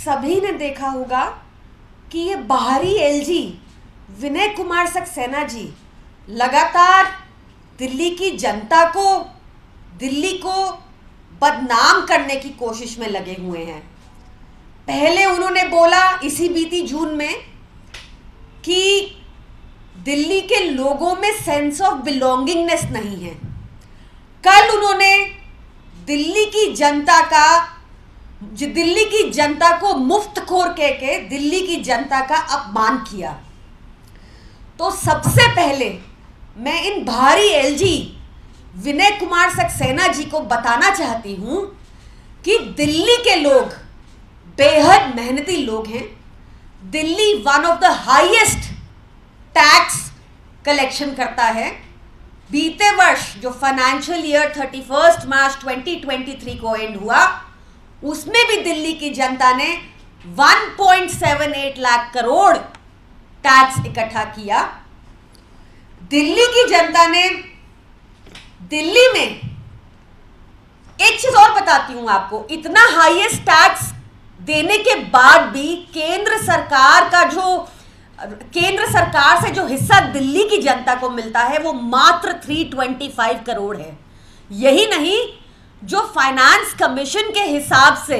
सभी ने देखा होगा कि ये बाहरी एलजी विनय कुमार सक्सेना जी लगातार दिल्ली की जनता को, दिल्ली को बदनाम करने की कोशिश में लगे हुए हैं। पहले उन्होंने बोला इसी बीती जून में कि दिल्ली के लोगों में सेंस ऑफ बिलोंगिंगनेस नहीं है। कल उन्होंने दिल्ली की जनता को मुफ्तखोर कह के दिल्ली की जनता का अपमान किया। तो सबसे पहले मैं इन भारी एलजी विनय कुमार सक्सेना जी को बताना चाहती हूं कि दिल्ली के लोग बेहद मेहनती लोग हैं। Delhi one of the highest tax collection करता है। बीते वर्ष जो फाइनेंशियल ईयर 31 मार्च 2023 को एंड हुआ, उसमें भी दिल्ली की जनता ने 1.78 लाख करोड़ टैक्स इकट्ठा किया। दिल्ली की जनता ने दिल्ली में एक चीज और बताती हूं आपको, इतना हाईएस्ट टैक्स देने के बाद भी केंद्र सरकार से जो हिस्सा दिल्ली की जनता को मिलता है वो मात्र 325 करोड़ है। यही नहीं, जो फाइनेंस कमीशन के हिसाब से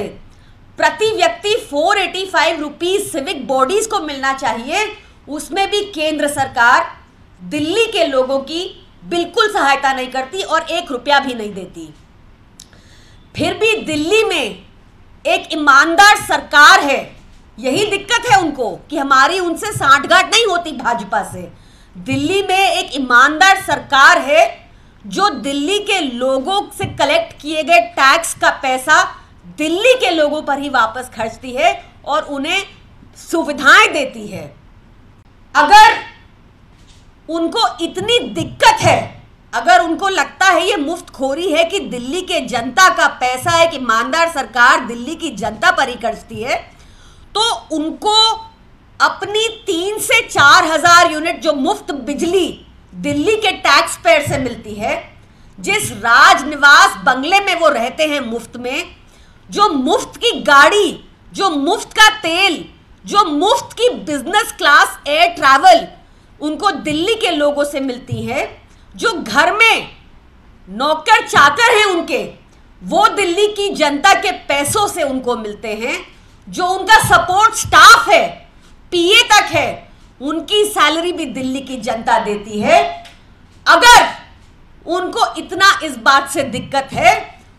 प्रति व्यक्ति 485 रुपीज सिविक बॉडीज को मिलना चाहिए, उसमें भी केंद्र सरकार दिल्ली के लोगों की बिल्कुल सहायता नहीं करती और 1 रुपया भी नहीं देती। फिर भी दिल्ली में एक ईमानदार सरकार है। यही दिक्कत है उनको कि हमारी उनसे सांठगांठ नहीं होती भाजपा से। दिल्ली में एक ईमानदार सरकार है जो दिल्ली के लोगों से कलेक्ट किए गए टैक्स का पैसा दिल्ली के लोगों पर ही वापस खर्चती है और उन्हें सुविधाएं देती है। अगर उनको इतनी दिक्कत है, अगर उनको लगता है ये मुफ्तखोरी है कि दिल्ली के जनता का पैसा है, कि ईमानदार सरकार दिल्ली की जनता पर ही खर्चती है, तो उनको अपनी 3 से 4 हजार यूनिट जो मुफ्त बिजली दिल्ली के टैक्स पेयर से मिलती है, जिस राजनिवास बंगले में वो रहते हैं मुफ्त में, जो मुफ्त की गाड़ी, जो मुफ्त का तेल, जो मुफ्त की बिजनेस क्लास एयर ट्रैवल उनको दिल्ली के लोगों से मिलती है, जो घर में नौकर चाकर हैं उनके, वो दिल्ली की जनता के पैसों से उनको मिलते हैं, जो उनका सपोर्ट स्टाफ है, पीए तक है, उनकी सैलरी भी दिल्ली की जनता देती है। अगर उनको इतना इस बात से दिक्कत है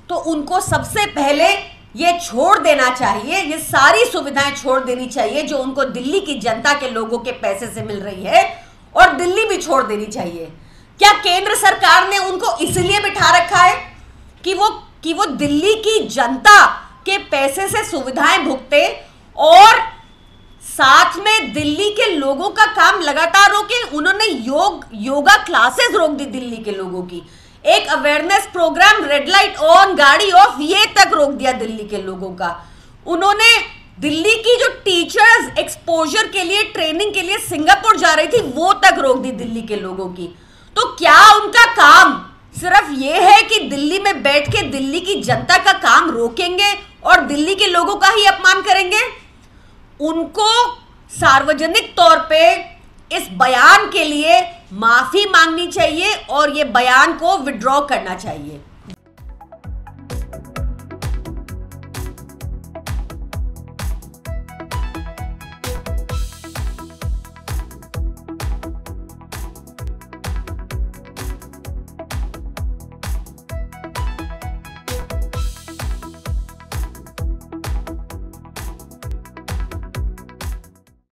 तो उनको सबसे पहले ये छोड़ देना चाहिए, ये सारी सुविधाएं छोड़ देनी चाहिए जो उनको दिल्ली की जनता के लोगों के पैसे से मिल रही है, और दिल्ली भी छोड़ देनी चाहिए। क्या केंद्र सरकार ने उनको इसलिए बिठा रखा है कि वो दिल्ली की जनता के पैसे से सुविधाएं भुगते और साथ में दिल्ली के लोगों का काम लगातार रोके? उन्होंने योगा क्लासेस रोक दी दिल्ली के लोगों की, एक awareness program red light on गाड़ी ऑफ ये तक रोक दिया दिल्ली के लोगों का। उन्होंने दिल्ली की जो टीचर्स एक्सपोजर के लिए, ट्रेनिंग के लिए सिंगापुर जा रही थी, वो तक रोक दी दिल्ली के लोगों की। तो क्या उनका काम सिर्फ ये है कि दिल्ली में बैठ के दिल्ली की जनता का काम रोकेंगे और दिल्ली के लोगों का ही अपमान करेंगे? उनको सार्वजनिक तौर पे इस बयान के लिए माफी मांगनी चाहिए और ये बयान को विड्रॉ करना चाहिए।